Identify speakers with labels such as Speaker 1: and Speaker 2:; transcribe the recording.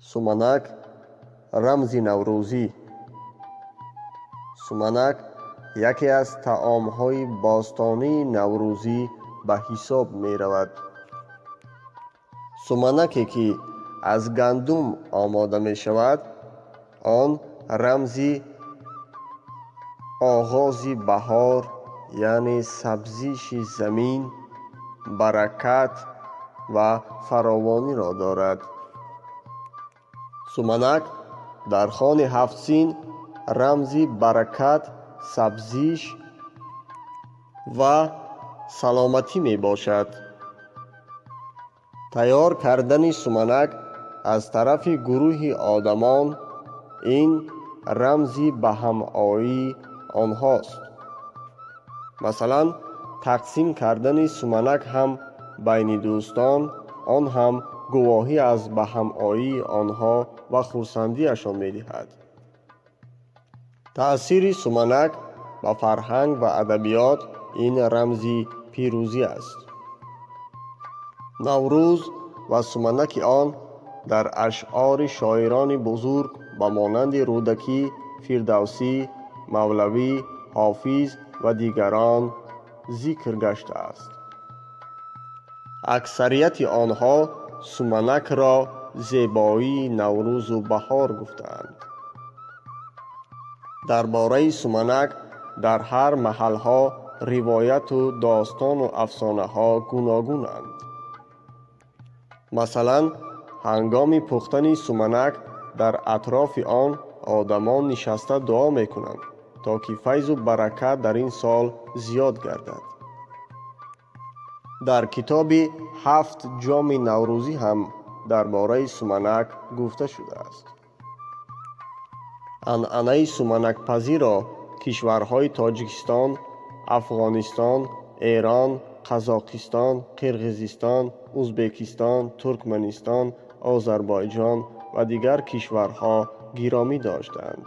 Speaker 1: سومنک رمز نوروزی. سومنک یکی از طعام‌های باستانی نوروزی به حساب می رود. سومنکی که از گندم آماده می شود، آن رمزی آغاز بهار یعنی سبزیش زمین، برکت و فراوانی را دارد. سومنک در خوان هفت سین رمزی برکت، سبزیش و سلامتی می باشد. تیار کردن سومنک از طرف گروه آدمان این رمزی به همایی آنهاست. مثلا تقسیم کردن سومنک هم بین دوستان، آن هم گواهی از به همایی آنها و خرسندیشان می دهد. تأثیر سومنک به فرهنگ و ادبیات این رمزی پیروزی است. نوروز و سومنک آن در اشعار شاعران بزرگ به مانند رودکی، فردوسی، مولوی، حافظ و دیگران ذکر گشته است. اکثریت آنها سومنک را زیبایی نوروز و بهار گفتند. درباره سومنک در هر محلها روایت و داستان و افسانه ها گوناگونند. مثلا هنگام پختن سومنک در اطراف آن آدمان نشسته دعا می کنند تا که فیض و برکت در این سال زیاد گردد. در کتاب 7 جام نوروزی هم درباره سومنک گفته شده است. عنعنه سومنک پزی را کشورهای تاجیکستان، افغانستان، ایران، قزاقستان، قرقیزستان، ازبکستان، ترکمنستان، آذربایجان و دیگر کشورها گرامی داشتند.